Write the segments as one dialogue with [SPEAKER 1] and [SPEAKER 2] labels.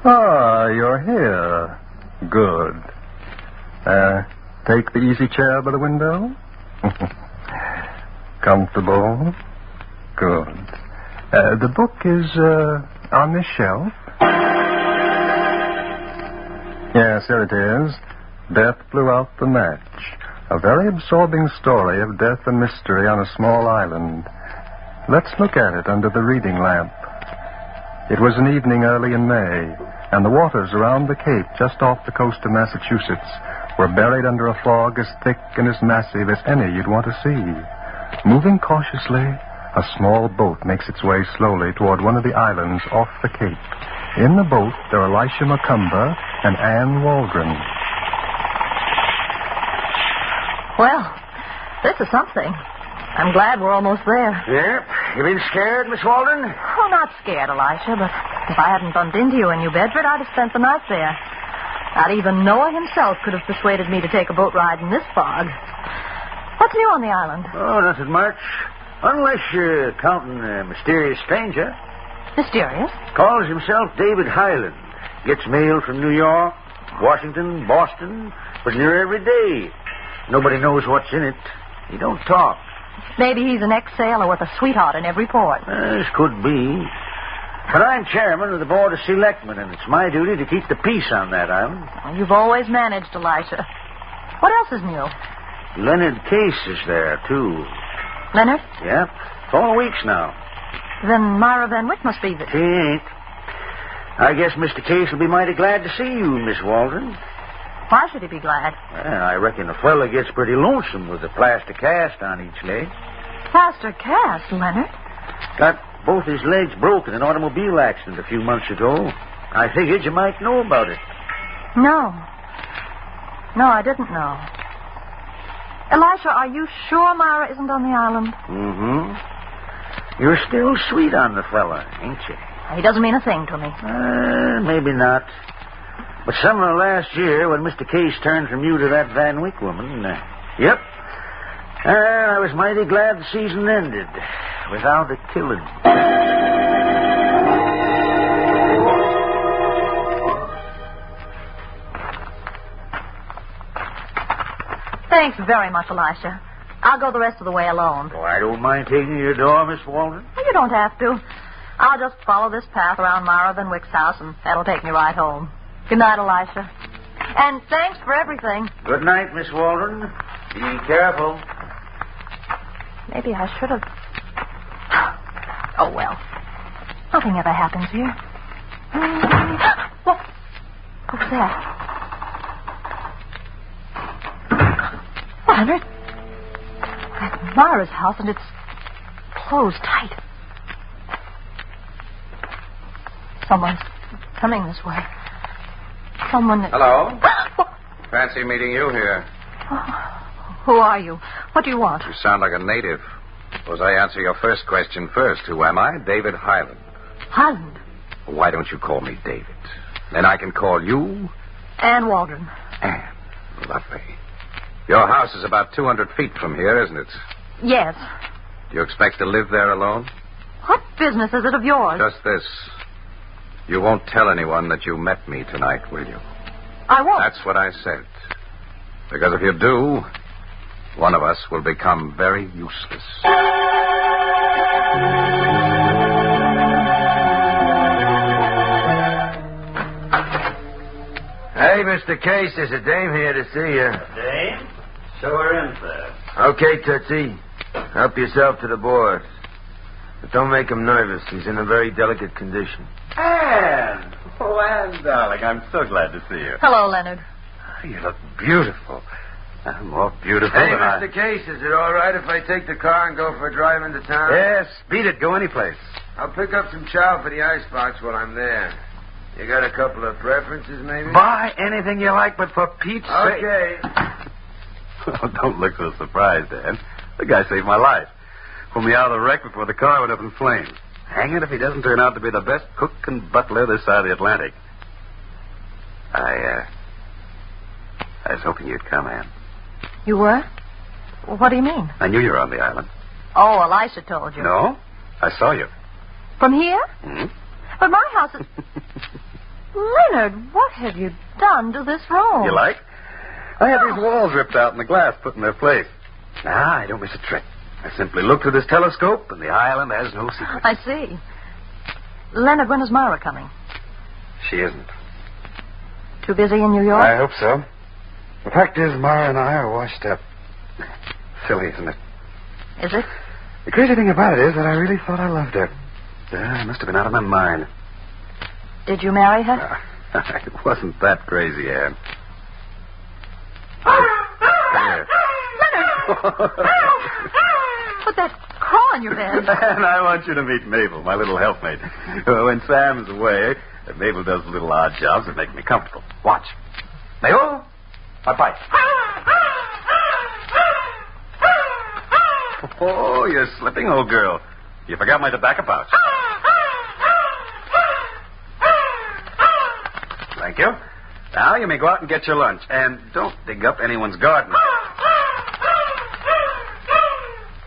[SPEAKER 1] Ah, you're here. Good. Take the easy chair by the window. Comfortable? Good. The book is on this shelf. Yes, here it is. Death Blew Out the Match. A very absorbing story of death and mystery on a small island. Let's look at it under the reading lamp. It was an evening early in May, and the waters around the Cape just off the coast of Massachusetts were buried under a fog as thick and as massive as any you'd want to see. Moving cautiously, a small boat makes its way slowly toward one of the islands off the Cape. In the boat, there are Elisha McCumber and Ann Waldron.
[SPEAKER 2] Well, this is something. I'm glad we're almost there.
[SPEAKER 3] Yep. You been scared, Miss Waldron?
[SPEAKER 2] Oh, not scared, Elisha, but if I hadn't bumped into you in New Bedford, I'd have spent the night there. Not even Noah himself could have persuaded me to take a boat ride in this fog. What's new on the island?
[SPEAKER 3] Oh, nothing much. Unless you're counting a mysterious stranger.
[SPEAKER 2] Mysterious?
[SPEAKER 3] Calls himself David Highland. Gets mail from New York, Washington, Boston, but near every day. Nobody knows what's in it. He don't talk.
[SPEAKER 2] Maybe he's an ex-sailor with a sweetheart in every port.
[SPEAKER 3] This could be. But I'm chairman of the Board of Selectmen, and it's my duty to keep the peace on that island.
[SPEAKER 2] Well, you've always managed, Elisha. What else is new?
[SPEAKER 3] Leonard Case is there, too.
[SPEAKER 2] Leonard?
[SPEAKER 3] Yep. 4 weeks now.
[SPEAKER 2] Then Myra Van Wyck must be
[SPEAKER 3] She ain't. I guess Mr. Case will be mighty glad to see you, Miss Waldron.
[SPEAKER 2] Why should he be glad?
[SPEAKER 3] Well, I reckon the fella gets pretty lonesome with a plaster cast on each leg.
[SPEAKER 2] Plaster cast, Leonard?
[SPEAKER 3] Got both his legs broken in an automobile accident a few months ago. I figured you might know about it.
[SPEAKER 2] No. No, I didn't know. Elisha, are you sure Myra isn't on the island?
[SPEAKER 3] Mm-hmm. You're still sweet on the fella, ain't you?
[SPEAKER 2] He doesn't mean a thing to me.
[SPEAKER 3] Maybe not. But summer last year, when Mr. Case turned from you to that Van Wyck woman, yep. I was mighty glad the season ended without a killing.
[SPEAKER 2] Thanks very much, Elisha. I'll go the rest of the way alone.
[SPEAKER 3] Oh, I don't mind taking you to your door, Miss Waldron.
[SPEAKER 2] You don't have to. I'll just follow this path around Myra Van Wyck's house, and that'll take me right home. Good night, Elisha. And thanks for everything.
[SPEAKER 3] Good night, Miss Waldron. Be careful.
[SPEAKER 2] Maybe I should have... Oh, well. Nothing ever happens here. What was that? Leonard? At Myra's house, and it's closed tight. Someone's coming this way. Someone...
[SPEAKER 4] Hello? Fancy meeting you here.
[SPEAKER 2] Who are you? What do you want?
[SPEAKER 4] You sound like a native. Suppose I answer your first question first. Who am I? David Highland.
[SPEAKER 2] Highland?
[SPEAKER 4] Why don't you call me David? Then I can call you...
[SPEAKER 2] Ann Waldron.
[SPEAKER 4] Ann. Lovely. Your house is about 200 feet from here, isn't it?
[SPEAKER 2] Yes.
[SPEAKER 4] Do you expect to live there alone?
[SPEAKER 2] What business is it of yours?
[SPEAKER 4] Just this. You won't tell anyone that you met me tonight, will you?
[SPEAKER 2] I won't.
[SPEAKER 4] That's what I said. Because if you do, one of us will become very useless.
[SPEAKER 5] Hey, Mr. Case, there's a dame here to see you.
[SPEAKER 3] Dame? Show her in, sir.
[SPEAKER 5] Okay, Tootsie. Help yourself to the board. But don't make him nervous. He's in a very delicate condition.
[SPEAKER 1] Ann! Oh, Ann, darling, I'm so glad to see you.
[SPEAKER 2] Hello, Leonard.
[SPEAKER 1] You look beautiful. More beautiful
[SPEAKER 5] Hey,
[SPEAKER 1] than
[SPEAKER 5] Mr. Case, is it all right if I take the car and go for a drive into town?
[SPEAKER 1] Yes, beat it. Go anyplace.
[SPEAKER 5] I'll pick up some chow for the icebox while I'm there. You got a couple of preferences, maybe?
[SPEAKER 1] Buy anything you like, but for Pete's sake...
[SPEAKER 5] Okay.
[SPEAKER 1] Oh, don't look so surprised, Ann. The guy saved my life. Pulled me out of the wreck before the car went up in flames. Hang it if he doesn't turn out to be the best cook and butler this side of the Atlantic. I was hoping you'd come, Ann.
[SPEAKER 2] You were? What do you mean?
[SPEAKER 1] I knew you were on the island.
[SPEAKER 2] Oh, Elisha told you.
[SPEAKER 1] No? I saw you.
[SPEAKER 2] From here?
[SPEAKER 1] Hmm?
[SPEAKER 2] But my house is... Leonard, what have you done to this room?
[SPEAKER 1] You like? I had these walls ripped out and the glass put in their place. I don't miss a trick. I simply look through this telescope, and the island has no secrets.
[SPEAKER 2] I see. Leonard, when is Myra coming?
[SPEAKER 1] She isn't.
[SPEAKER 2] Too busy in New York?
[SPEAKER 1] I hope so. The fact is, Myra and I are washed up. Silly, isn't it?
[SPEAKER 2] Is it?
[SPEAKER 1] The crazy thing about it is that I really thought I loved her. I must have been out of my mind.
[SPEAKER 2] Did you marry her?
[SPEAKER 1] It wasn't that crazy, Anne. Here.
[SPEAKER 2] Put that craw on your bed.
[SPEAKER 1] And I want you to meet Mabel, my little helpmate. When Sam's away, Mabel does little odd jobs that make me comfortable. Watch. Mabel, a bite. Oh, you're slipping, old girl. You forgot my tobacco pouch. Thank you. Now you may go out and get your lunch. And don't dig up anyone's garden.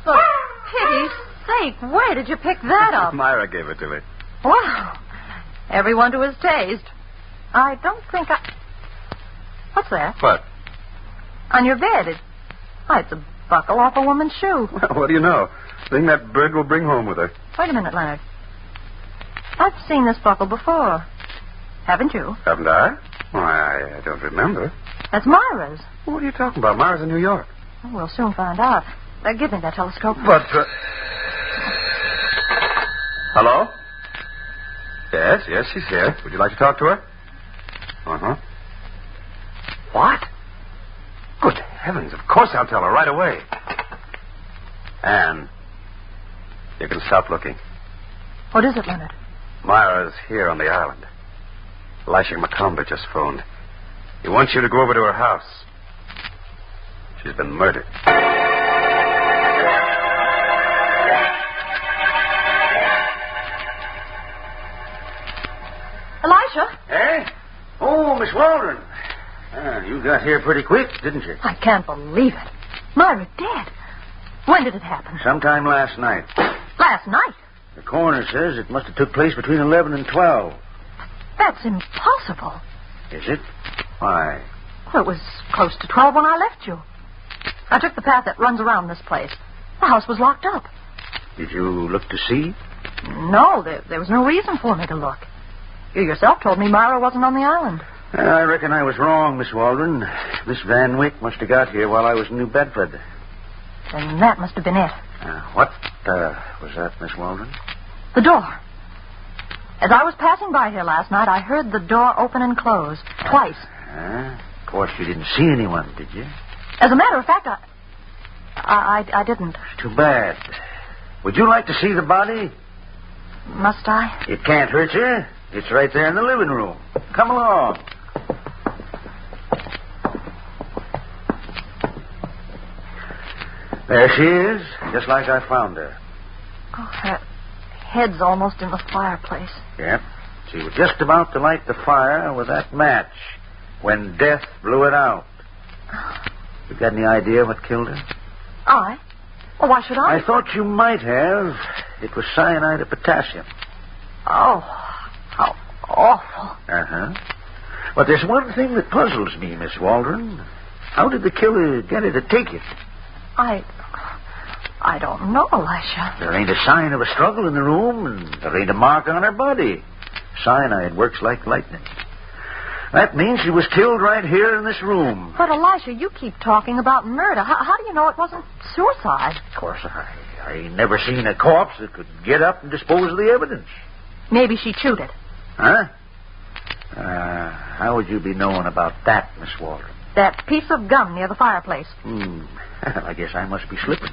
[SPEAKER 2] For pity's sake, where did you pick that up?
[SPEAKER 1] Myra gave it to me.
[SPEAKER 2] Wow. Everyone to his taste. I don't think I... What's that?
[SPEAKER 1] What?
[SPEAKER 2] On your bed. It's a buckle off a woman's shoe.
[SPEAKER 1] Well, what do you know? Thing that bird will bring home with her.
[SPEAKER 2] Wait a minute, Leonard. I've seen this buckle before. Haven't you?
[SPEAKER 1] Haven't I? Why, I don't remember.
[SPEAKER 2] That's Myra's.
[SPEAKER 1] What are you talking about? Myra's in New York.
[SPEAKER 2] Oh, we'll soon find out. Give me that telescope.
[SPEAKER 1] But, hello? Yes, she's here. Would you like to talk to her? Uh-huh. What? Good heavens, of course I'll tell her right away. Anne, you can stop looking.
[SPEAKER 2] What is it, Leonard?
[SPEAKER 1] Myra's here on the island. Elisha McComber just phoned. He wants you to go over to her house. She's been murdered.
[SPEAKER 2] Elisha?
[SPEAKER 3] Eh? Oh, Miss Waldron. You got here pretty quick, didn't you?
[SPEAKER 2] I can't believe it. Myra dead. When did it happen?
[SPEAKER 3] Sometime last night.
[SPEAKER 2] Last night?
[SPEAKER 3] The coroner says it must have took place between 11 and 12.
[SPEAKER 2] That's impossible.
[SPEAKER 3] Is it? Why?
[SPEAKER 2] Well, it was close to 12 when I left you. I took the path that runs around this place. The house was locked up.
[SPEAKER 3] Did you look to see?
[SPEAKER 2] No, there was no reason for me to look. You yourself told me Myra wasn't on the island.
[SPEAKER 3] I reckon I was wrong, Miss Waldron. Miss Van Wyck must have got here while I was in New Bedford.
[SPEAKER 2] And that must have been it.
[SPEAKER 3] What was that, Miss Waldron?
[SPEAKER 2] The door. As I was passing by here last night, I heard the door open and close twice.
[SPEAKER 3] Of course, you didn't see anyone, did you?
[SPEAKER 2] As a matter of fact, I didn't.
[SPEAKER 3] Too bad. Would you like to see the body?
[SPEAKER 2] Must I?
[SPEAKER 3] It can't hurt you. It's right there in the living room. Come along. There she is, just like I found her.
[SPEAKER 2] Oh, her head's almost in the fireplace.
[SPEAKER 3] Yep. She was just about to light the fire with that match when death blew it out. You got any idea what killed her?
[SPEAKER 2] I? Well, why should I?
[SPEAKER 3] I thought you might have. It was cyanide of potassium.
[SPEAKER 2] Oh, how awful.
[SPEAKER 3] Uh-huh. But there's one thing that puzzles me, Miss Waldron. How did the killer get her to take it?
[SPEAKER 2] I don't know, Elisha.
[SPEAKER 3] There ain't a sign of a struggle in the room, and there ain't a mark on her body. Cyanide works like lightning. That means she was killed right here in this room.
[SPEAKER 2] But, Elisha, you keep talking about murder. How do you know it wasn't suicide?
[SPEAKER 3] Of course, I ain't never seen a corpse that could get up and dispose of the evidence.
[SPEAKER 2] Maybe she chewed it.
[SPEAKER 3] Huh? How would you be knowing about that, Miss Waldron?
[SPEAKER 2] That piece of gum near the fireplace.
[SPEAKER 3] I guess I must be slipping.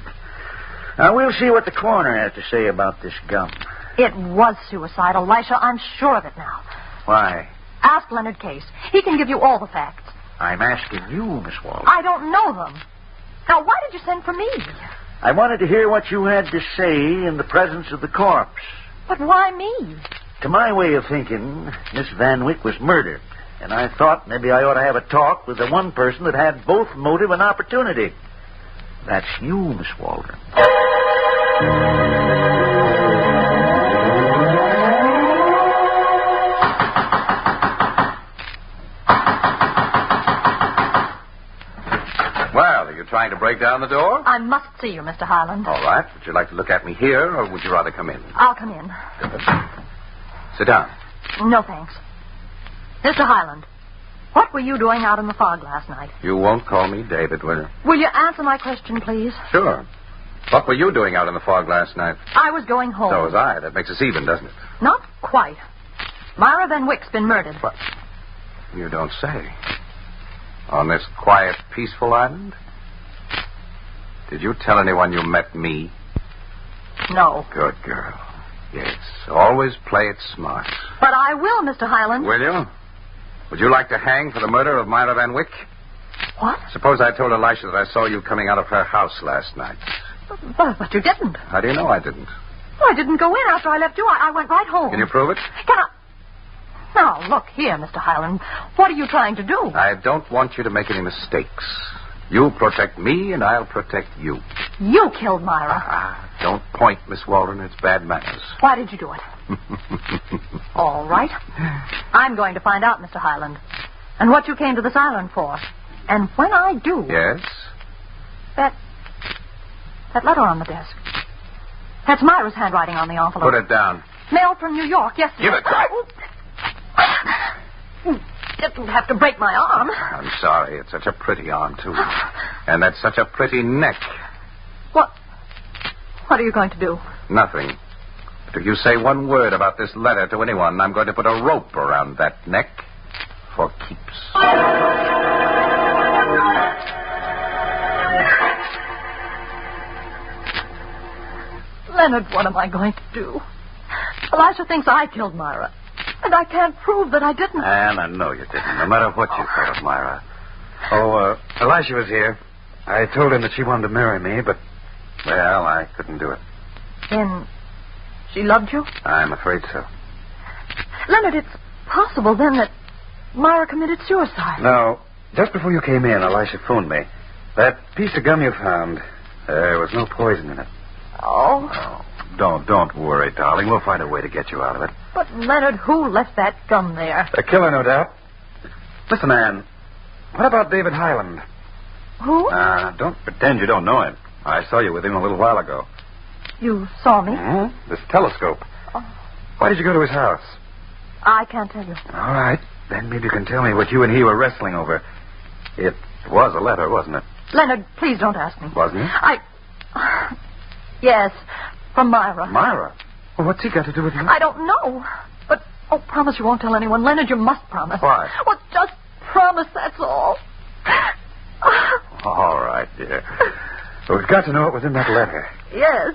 [SPEAKER 3] Now, we'll see what the coroner has to say about this gum.
[SPEAKER 2] It was suicide, Elisha. I'm sure of it now.
[SPEAKER 3] Why?
[SPEAKER 2] Ask Leonard Case. He can give you all the facts.
[SPEAKER 3] I'm asking you, Miss Waldron.
[SPEAKER 2] I don't know them. Now, why did you send for me?
[SPEAKER 3] I wanted to hear what you had to say in the presence of the corpse.
[SPEAKER 2] But why me?
[SPEAKER 3] To my way of thinking, Miss Van Wyck was murdered. And I thought maybe I ought to have a talk with the one person that had both motive and opportunity. That's you, Miss Waldron.
[SPEAKER 4] trying to break down the door?
[SPEAKER 2] I must see you, Mr. Highland.
[SPEAKER 4] All right. Would you like to look at me here, or would you rather come in?
[SPEAKER 2] I'll come in.
[SPEAKER 4] Good. Sit down.
[SPEAKER 2] No, thanks. Mr. Highland, what were you doing out in the fog last night?
[SPEAKER 4] You won't call me David, will you?
[SPEAKER 2] Will you answer my question, please?
[SPEAKER 4] Sure. What were you doing out in the fog last night?
[SPEAKER 2] I was going home.
[SPEAKER 4] So was I. That makes us even, doesn't it?
[SPEAKER 2] Not quite. Myra Van Wyck's been murdered.
[SPEAKER 4] What? You don't say. On this quiet, peaceful island? Did you tell anyone you met me?
[SPEAKER 2] No.
[SPEAKER 4] Good girl. Yes. Always play it smart.
[SPEAKER 2] But I will, Mr. Highland.
[SPEAKER 4] Will you? Would you like to hang for the murder of Myra Van Wyck?
[SPEAKER 2] What?
[SPEAKER 4] Suppose I told Elisha that I saw you coming out of her house last night.
[SPEAKER 2] But you didn't.
[SPEAKER 4] How do you know I didn't?
[SPEAKER 2] Well, I didn't go in after I left you. I went right home.
[SPEAKER 4] Can you prove it?
[SPEAKER 2] Can I? Now, look here, Mr. Highland. What are you trying to do?
[SPEAKER 4] I don't want you to make any mistakes. You protect me, and I'll protect you.
[SPEAKER 2] You killed Myra.
[SPEAKER 4] Don't point, Miss Walden. It's bad manners.
[SPEAKER 2] Why did you do it? All right. I'm going to find out, Mr. Highland, and what you came to this island for. And when I do...
[SPEAKER 4] Yes?
[SPEAKER 2] That letter on the desk. That's Myra's handwriting on the envelope.
[SPEAKER 4] Put it down.
[SPEAKER 2] Mailed from New York, yes, sir.
[SPEAKER 4] Give it back.
[SPEAKER 2] Didn't have to break my arm.
[SPEAKER 4] I'm sorry. It's such a pretty arm, too. And that's such a pretty neck.
[SPEAKER 2] What are you going to do?
[SPEAKER 4] Nothing. But if you say one word about this letter to anyone, I'm going to put a rope around that neck for keeps.
[SPEAKER 2] Leonard, what am I going to do? Elisha thinks I killed Myra. And I can't prove that I didn't.
[SPEAKER 6] And I know you didn't, no matter what you thought of Myra. Elisha was here. I told him that she wanted to marry me, but, well, I couldn't do it.
[SPEAKER 2] Then she loved you?
[SPEAKER 6] I'm afraid so.
[SPEAKER 2] Leonard, it's possible then that Myra committed suicide.
[SPEAKER 6] No. Just before you came in, Elisha phoned me. That piece of gum you found, there was no poison in it.
[SPEAKER 2] Oh.
[SPEAKER 6] Don't worry, darling. We'll find a way to get you out of it.
[SPEAKER 2] But, Leonard, who left that gum there?
[SPEAKER 6] A killer, no doubt. Listen, Anne, what about David Highland?
[SPEAKER 2] Who?
[SPEAKER 6] Don't pretend you don't know him. I saw you with him a little while ago.
[SPEAKER 2] You saw me?
[SPEAKER 6] Mm-hmm. This telescope.
[SPEAKER 2] Oh.
[SPEAKER 6] Why did you go to his house?
[SPEAKER 2] I can't tell you.
[SPEAKER 6] All right. Then maybe you can tell me what you and he were wrestling over. It was a letter, wasn't it?
[SPEAKER 2] Leonard, please don't ask me.
[SPEAKER 6] Wasn't it?
[SPEAKER 2] Yes, from Myra.
[SPEAKER 6] Myra? Well, what's he got to do with you?
[SPEAKER 2] I don't know. But, promise you won't tell anyone. Leonard, you must promise.
[SPEAKER 6] Why?
[SPEAKER 2] Well, just promise, that's all.
[SPEAKER 6] All right, dear. But we've got to know what was in that letter.
[SPEAKER 2] Yes,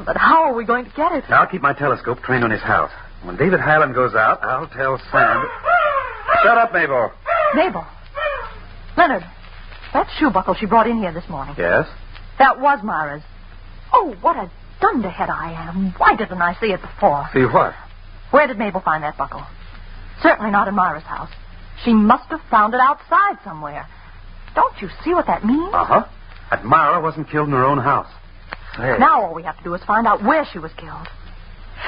[SPEAKER 2] but how are we going to get it?
[SPEAKER 6] I'll keep my telescope trained on his house. When David Highland goes out, I'll tell Sam... Shut up, Mabel.
[SPEAKER 2] Mabel? Leonard, that shoe buckle she brought in here this morning.
[SPEAKER 6] Yes?
[SPEAKER 2] That was Myra's. Oh, what a dunderhead I am. Why didn't I see it before?
[SPEAKER 6] See what?
[SPEAKER 2] Where did Mabel find that buckle? Certainly not in Myra's house. She must have found it outside somewhere. Don't you see what that means?
[SPEAKER 6] Uh-huh. That Myra wasn't killed in her own house. Hey.
[SPEAKER 2] Now all we have to do is find out where she was killed.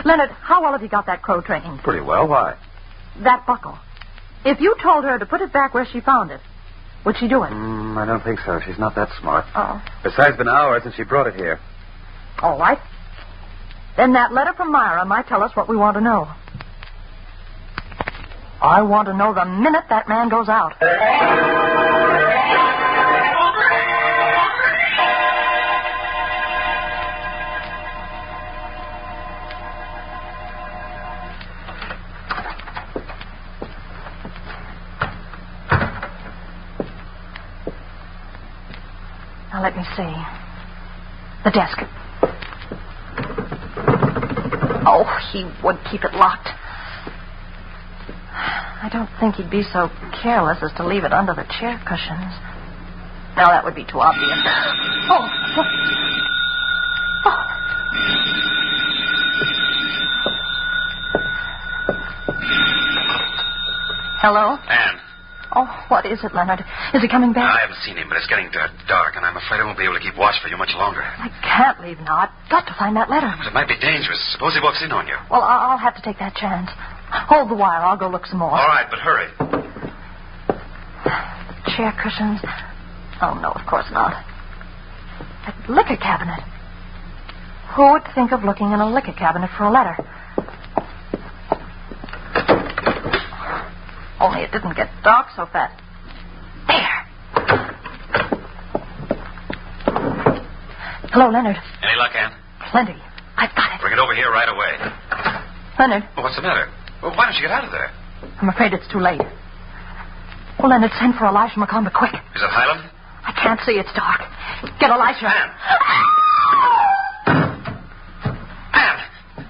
[SPEAKER 2] Leonard, how well have you got that crow trained?
[SPEAKER 6] Pretty well. Why?
[SPEAKER 2] That buckle. If you told her to put it back where she found it, would she do it?
[SPEAKER 6] I don't think so. She's not that smart.
[SPEAKER 2] Oh.
[SPEAKER 6] Besides, it's been hours since she brought it here.
[SPEAKER 2] All right. Then that letter from Myra might tell us what we want to know. I want to know the minute that man goes out. Now, let me see. The desk. Oh, he would keep it locked. I don't think he'd be so careless as to leave it under the chair cushions. Now, that would be too obvious. Oh. Hello?
[SPEAKER 7] Anne.
[SPEAKER 2] Oh, what is it, Leonard? Is he coming back?
[SPEAKER 7] I haven't seen him, but it's getting dark, and I'm afraid I won't be able to keep watch for you much longer.
[SPEAKER 2] I can't leave now. I've got to find that letter.
[SPEAKER 7] But it might be dangerous. Suppose he walks in on you.
[SPEAKER 2] Well, I'll have to take that chance. Hold the wire. I'll go look some more.
[SPEAKER 7] All right, but hurry.
[SPEAKER 2] Chair cushions. Oh, no, of course not. A liquor cabinet. Who would think of looking in a liquor cabinet for a letter? Only it didn't get dark so fast. There. Hello, Leonard.
[SPEAKER 7] Any luck, Ann?
[SPEAKER 2] Plenty. I've got it.
[SPEAKER 7] Bring it over here right away.
[SPEAKER 2] Leonard,
[SPEAKER 7] Well, what's the matter? Well, why don't you get out of there?
[SPEAKER 2] I'm afraid it's too late. Well, Leonard, send for Elisha McComber, quick.
[SPEAKER 7] Is it Highland?
[SPEAKER 2] I can't see. It's dark. Get Elisha.
[SPEAKER 7] Ann! Ann!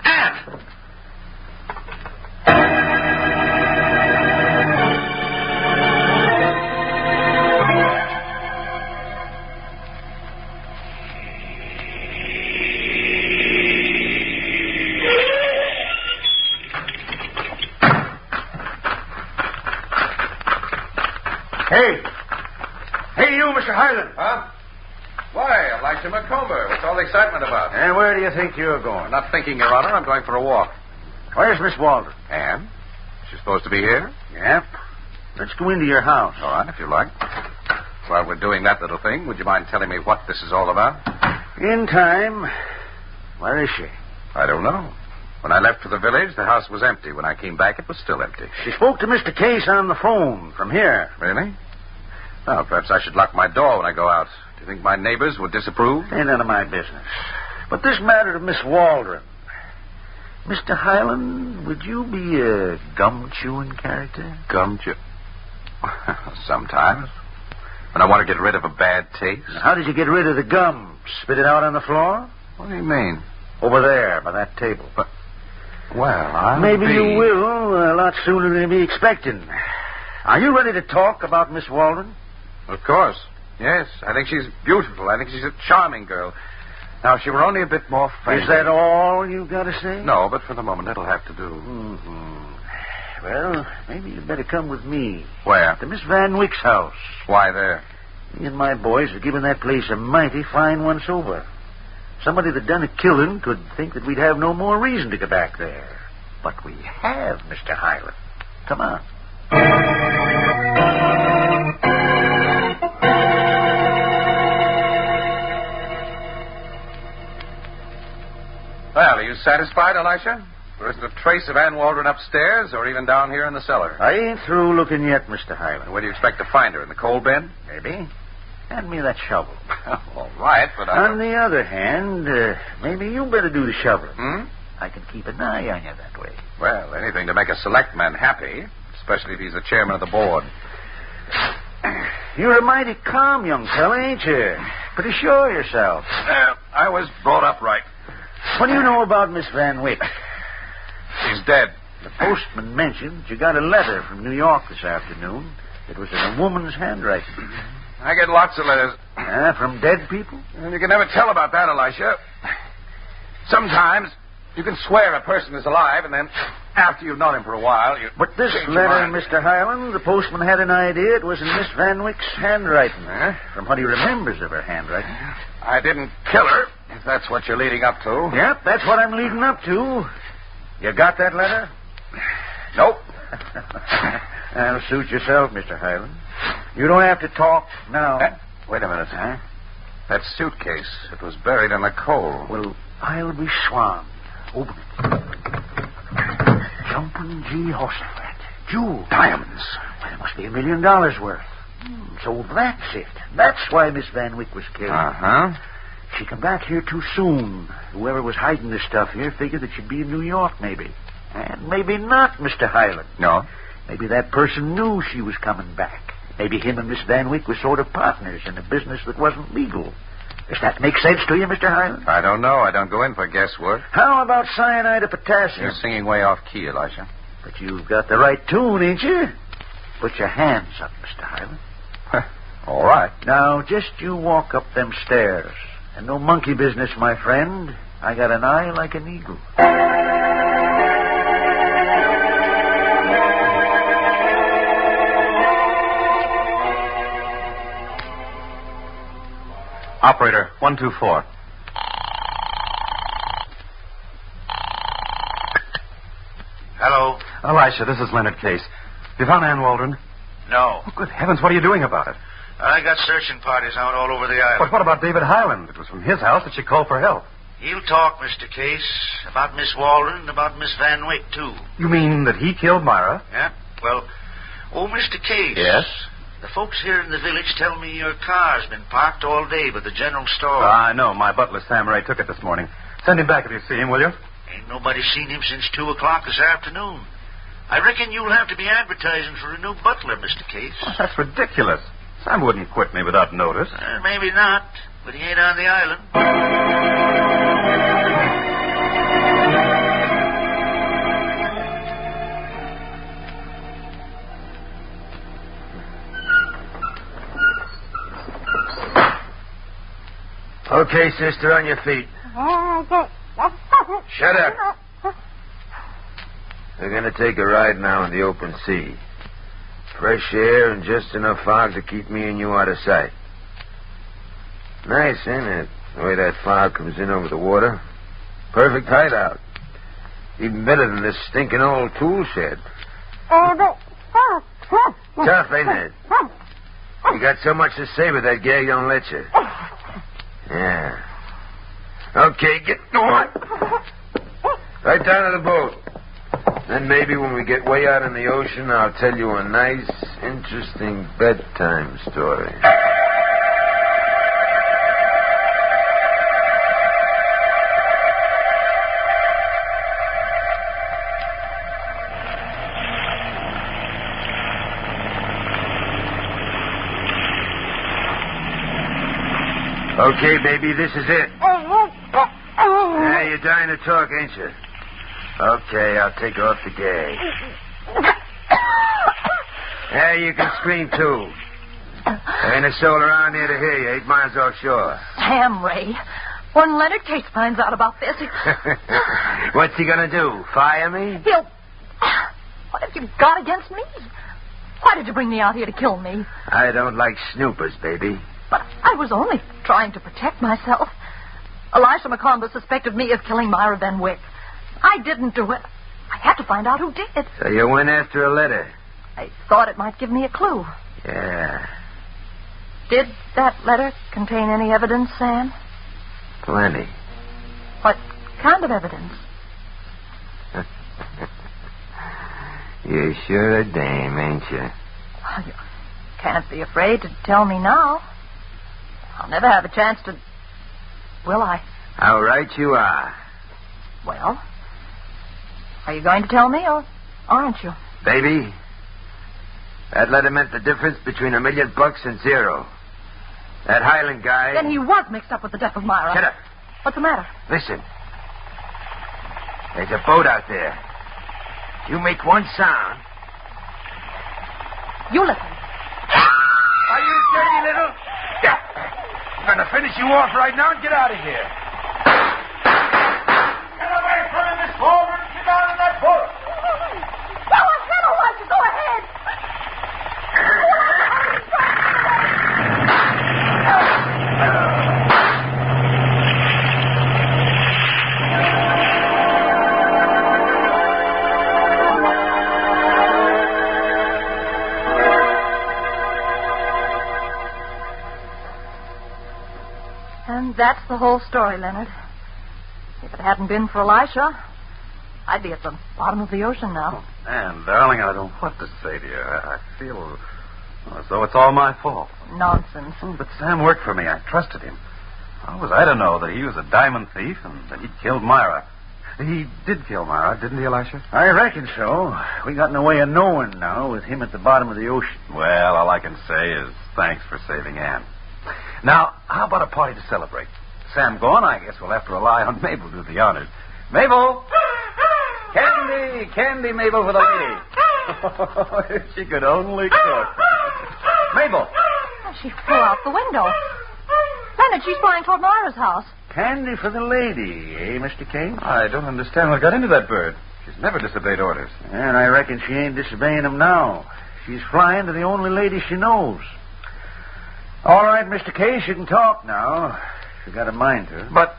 [SPEAKER 7] Ann!
[SPEAKER 3] Hey, you, Mr. Highland.
[SPEAKER 4] Huh? Why, Elisha McComber? What's all the excitement about?
[SPEAKER 3] And where do you think you're going?
[SPEAKER 4] I'm not thinking, Your Honor. I'm going for a walk.
[SPEAKER 3] Where's Miss Waldron?
[SPEAKER 4] Ann? She's supposed to be here?
[SPEAKER 3] Yep. Let's go into your house.
[SPEAKER 4] All right, if you like. While we're doing that little thing, would you mind telling me what this is all about?
[SPEAKER 3] In time. Where is she?
[SPEAKER 4] I don't know. When I left for the village, the house was empty. When I came back, it was still empty.
[SPEAKER 3] She spoke to Mr. Case on the phone from here.
[SPEAKER 4] Really? Well, perhaps I should lock my door when I go out. Do you think my neighbors would disapprove?
[SPEAKER 3] Ain't none of my business. But this matter of Miss Waldron. Mr. Highland, would you be a gum-chewing character?
[SPEAKER 4] Gum-chew? Sometimes. When I want to get rid of a bad taste.
[SPEAKER 3] Now, how did you get rid of the gum? Spit it out on the floor?
[SPEAKER 4] What do you mean?
[SPEAKER 3] Over there, by that table.
[SPEAKER 4] But, well,
[SPEAKER 3] Maybe you will a lot sooner than you'd be expecting. Are you ready to talk about Miss Waldron?
[SPEAKER 4] Of course. Yes, I think she's beautiful. I think she's a charming girl. Now, if she were only a bit more friendly...
[SPEAKER 3] Is that all you've got to say?
[SPEAKER 4] No, but for the moment, it'll have to do.
[SPEAKER 3] Mm-hmm. Well, maybe you'd better come with me.
[SPEAKER 4] Where?
[SPEAKER 3] To Miss Van Wyck's house.
[SPEAKER 4] Why there?
[SPEAKER 3] Me and my boys have given that place a mighty fine once-over. Somebody that done a killing could think that we'd have no more reason to go back there. But we have, Mr. Highland. Come on.
[SPEAKER 4] Well, are you satisfied, Elisha? There isn't a trace of Ann Waldron upstairs or even down here in the cellar.
[SPEAKER 3] I ain't through looking yet, Mr. Highland.
[SPEAKER 4] Where do you expect to find her? In the coal bin?
[SPEAKER 3] Maybe. Hand me that shovel.
[SPEAKER 4] All right, but
[SPEAKER 3] On the other hand, maybe you better do the shoveling.
[SPEAKER 4] Hmm?
[SPEAKER 3] I can keep an eye on you that way.
[SPEAKER 4] Well, anything to make a selectman happy, especially if he's the chairman of the board.
[SPEAKER 3] You're a mighty calm young fella, ain't you? Pretty sure of yourself.
[SPEAKER 4] I was brought up right.
[SPEAKER 3] What do you know about Miss Van Wyck?
[SPEAKER 4] She's dead.
[SPEAKER 3] The postman mentioned you got a letter from New York this afternoon. It was in a woman's handwriting.
[SPEAKER 4] I get lots of letters.
[SPEAKER 3] From dead people?
[SPEAKER 4] And you can never tell about that, Elisha. Sometimes you can swear a person is alive, and then after you've known him for a while, you...
[SPEAKER 3] But this
[SPEAKER 4] change your
[SPEAKER 3] letter,
[SPEAKER 4] mind.
[SPEAKER 3] Mr. Highland, the postman had an idea it was in Miss Van Wyck's handwriting. From what he remembers of her handwriting.
[SPEAKER 4] I didn't kill her, if that's what you're leading up to.
[SPEAKER 3] Yep, that's what I'm leading up to. You got that letter?
[SPEAKER 4] Nope.
[SPEAKER 3] That'll suit yourself, Mr. Highland. You don't have to talk now.
[SPEAKER 4] Wait a minute. That suitcase, it was buried in the coal.
[SPEAKER 3] Well, I'll be swan. Open it. Jumping G. Horseflat. Jewels.
[SPEAKER 4] Diamonds.
[SPEAKER 3] Well, it must be $1 million worth. So that's it. That's why Miss Van Wyck was killed.
[SPEAKER 4] Uh-huh.
[SPEAKER 3] She come back here too soon. Whoever was hiding this stuff here figured that she'd be in New York, maybe. And maybe not, Mr. Highland.
[SPEAKER 4] No?
[SPEAKER 3] Maybe that person knew she was coming back. Maybe him and Miss Van Wyck were sort of partners in a business that wasn't legal. Does that make sense to you, Mr. Highland?
[SPEAKER 4] I don't know. I don't go in for guesswork.
[SPEAKER 3] How about cyanide of potassium?
[SPEAKER 4] You're singing way off key, Elisha.
[SPEAKER 3] But you've got the right tune, ain't you? Put your hands up, Mr. Highland.
[SPEAKER 4] All right.
[SPEAKER 3] Now, just you walk up them stairs. And no monkey business, my friend. I got an eye like an eagle.
[SPEAKER 6] Operator, 124.
[SPEAKER 5] Hello?
[SPEAKER 6] Elisha, this is Leonard Case. You found Ann Waldron?
[SPEAKER 5] No.
[SPEAKER 6] Oh, good heavens, what are you doing about it?
[SPEAKER 3] I got searching parties out all over the island.
[SPEAKER 6] But what about David Highland? It was from his house that she called for help.
[SPEAKER 3] He'll talk, Mr. Case, about Miss Waldron and about Miss Van Wyck, too.
[SPEAKER 6] You mean that he killed Myra?
[SPEAKER 3] Yeah? Well, Mr. Case.
[SPEAKER 6] Yes?
[SPEAKER 3] The folks here in the village tell me your car's been parked all day by the general store.
[SPEAKER 6] I know. My butler, Sam Ray, took it this morning. Send him back if you see him, will you?
[SPEAKER 3] Ain't nobody seen him since 2 o'clock this afternoon. I reckon you'll have to be advertising for a new butler, Mr. Case.
[SPEAKER 6] Oh, that's ridiculous. Sam wouldn't quit me without notice.
[SPEAKER 3] Maybe not, but he ain't on the island.
[SPEAKER 5] Okay, sister, on your feet. Shut up. We're going to take a ride now in the open sea. Fresh air and just enough fog to keep me and you out of sight. Nice, ain't it? The way that fog comes in over the water. Perfect hideout. Even better than this stinking old tool shed. Tough, ain't it? You got so much to say, but that gag don't let you. Yeah. Okay, get going. Right down to the boat. Then maybe when we get way out in the ocean, I'll tell you a nice, interesting bedtime story. Okay, baby, this is it. Yeah, you're dying to talk, ain't you? Okay, I'll take off the gag. Yeah, you can scream, too. There ain't a soul around here to hear you, 8 miles offshore.
[SPEAKER 2] Sam Ray, when Leonard Case finds out about this...
[SPEAKER 5] What's he gonna do, fire me?
[SPEAKER 2] He'll... What have you got against me? Why did you bring me out here to kill me?
[SPEAKER 5] I don't like snoopers, baby.
[SPEAKER 2] But I was only trying to protect myself. Elisha McConville suspected me of killing Myra Van Wyck. I didn't do it. I had to find out who did.
[SPEAKER 5] So you went after a letter?
[SPEAKER 2] I thought it might give me a clue.
[SPEAKER 5] Yeah.
[SPEAKER 2] Did that letter contain any evidence, Sam?
[SPEAKER 5] Plenty.
[SPEAKER 2] What kind of evidence?
[SPEAKER 5] You're sure a dame, ain't you?
[SPEAKER 2] Oh, you can't be afraid to tell me now. I'll never have a chance to... Will I?
[SPEAKER 5] How right you are.
[SPEAKER 2] Well, are you going to tell me, or aren't you?
[SPEAKER 5] Baby, that letter meant the difference between $1 million and zero. That Highland guy...
[SPEAKER 2] Then he was mixed up with the death of Myra.
[SPEAKER 5] Shut up.
[SPEAKER 2] What's the matter?
[SPEAKER 5] Listen. There's a boat out there. You make one sound...
[SPEAKER 2] You listen.
[SPEAKER 5] Are you dirty little... Yeah. I'm going to finish you off right now and get out of here. Get away from him, Miss Waldron. Get down in that boat.
[SPEAKER 2] Go ahead, Elisha. Go ahead. And that's the whole story, Leonard. If it hadn't been for Elisha, I'd be at the bottom of the ocean now.
[SPEAKER 6] Oh, man, darling, I don't know what to say to you. I feel as though it's all my fault.
[SPEAKER 2] Nonsense.
[SPEAKER 6] But Sam worked for me. I trusted him. How was I to know that he was a diamond thief and that he'd killed Myra? He did kill Myra, didn't he, Elisha?
[SPEAKER 3] I reckon so. We got no way of knowing now with him at the bottom of the ocean.
[SPEAKER 6] Well, all I can say is thanks for saving Anne. Now, how about a party to celebrate? Sam gone, I guess we'll have to rely on Mabel to do the honors. Mabel! Candy, Mabel, for the lady. If she could only cook. Mabel!
[SPEAKER 2] Oh, she flew out the window. Leonard, she's flying toward Myra's house.
[SPEAKER 3] Candy for the lady, eh, Mr. Case?
[SPEAKER 6] I don't understand what got into that bird. She's never disobeyed orders.
[SPEAKER 3] And I reckon she ain't disobeying them now. She's flying to the only lady she knows. All right, Mr. Case, you can talk now. If you got a mind to.
[SPEAKER 6] But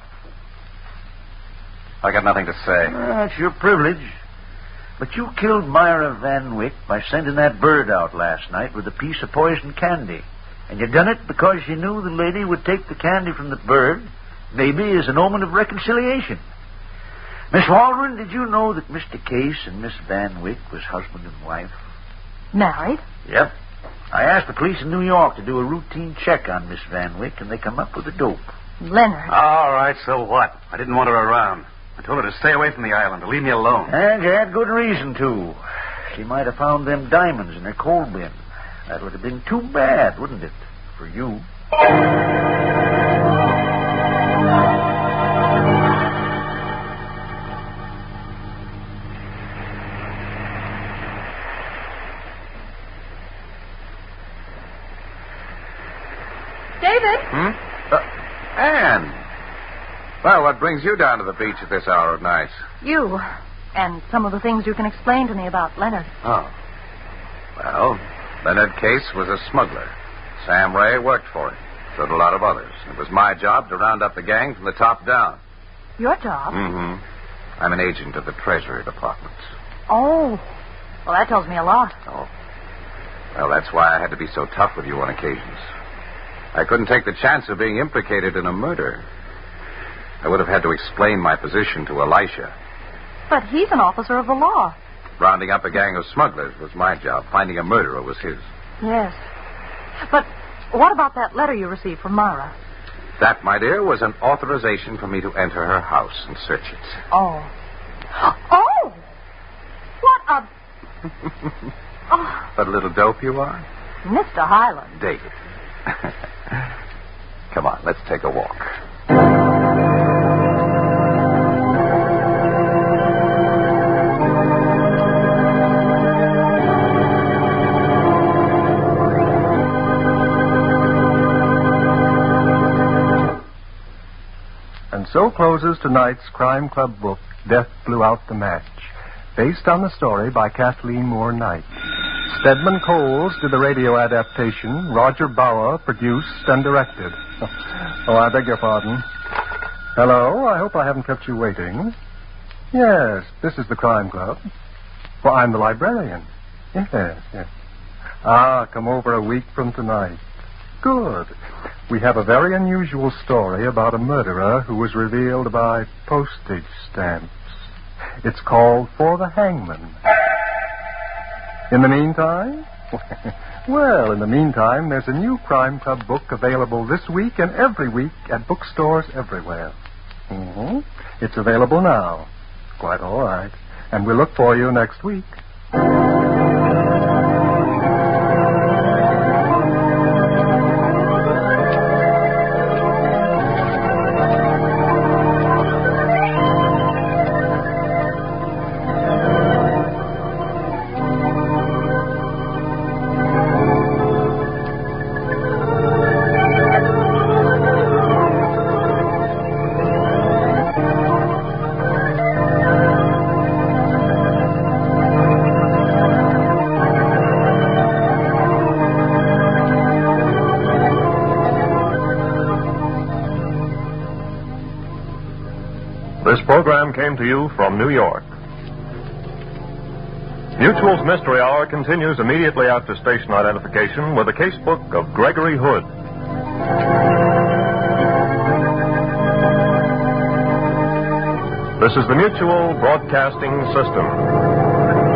[SPEAKER 6] I got nothing to say.
[SPEAKER 3] That's your privilege. But you killed Myra Van Wyck by sending that bird out last night with a piece of poisoned candy. And you done it because you knew the lady would take the candy from the bird, maybe as an omen of reconciliation. Miss Waldron, did you know that Mr. Case and Miss Van Wyck was husband and wife?
[SPEAKER 2] Married?
[SPEAKER 3] Yep. I asked the police in New York to do a routine check on Miss Van Wyck, and they come up with the dope.
[SPEAKER 2] Leonard.
[SPEAKER 6] All right, so what? I didn't want her around. I told her to stay away from the island, to leave me alone.
[SPEAKER 3] And you had good reason to. She might have found them diamonds in her coal bin. That would have been too bad, wouldn't it, for you?
[SPEAKER 2] David?
[SPEAKER 4] Anne. Well, what brings you down to the beach at this hour of night?
[SPEAKER 2] You. And some of the things you can explain to me about Leonard.
[SPEAKER 4] Oh. Well, Leonard Case was a smuggler. Sam Ray worked for him. So did a lot of others. It was my job to round up the gang from the top down.
[SPEAKER 2] Your job?
[SPEAKER 4] Mm-hmm. I'm an agent of the Treasury Department.
[SPEAKER 2] Oh. Well, that tells me a lot.
[SPEAKER 4] Oh. Well, that's why I had to be so tough with you on occasions. I couldn't take the chance of being implicated in a murder. I would have had to explain my position to Elisha.
[SPEAKER 2] But he's an officer of the law.
[SPEAKER 4] Rounding up a gang of smugglers was my job. Finding a murderer was his.
[SPEAKER 2] Yes. But what about that letter you received from Mara?
[SPEAKER 4] That, my dear, was an authorization for me to enter her house and search it.
[SPEAKER 2] Oh. Oh! What a... Oh.
[SPEAKER 4] What a little dope you are.
[SPEAKER 2] Mr. Highland.
[SPEAKER 4] David. Come on, let's take a walk.
[SPEAKER 1] And so closes tonight's Crime Club book, Death Blew Out the Match, based on the story by Kathleen Moore Knight. Stedman Coles did the radio adaptation. Roger Bauer produced and directed. Oh, I beg your pardon. Hello, I hope I haven't kept you waiting. Yes, this is the Crime Club. Well, I'm the librarian. Yes. Ah, come over a week from tonight. Good. We have a very unusual story about a murderer who was revealed by postage stamps. It's called For the Hangman. In the meantime? Well, in the meantime, there's a new Crime Club book available this week and every week at bookstores everywhere. It's available now. Quite all right. And we'll look for you next week.
[SPEAKER 8] This program came to you from New York. Mutual's Mystery Hour continues immediately after station identification with a casebook of Gregory Hood. This is the Mutual Broadcasting System.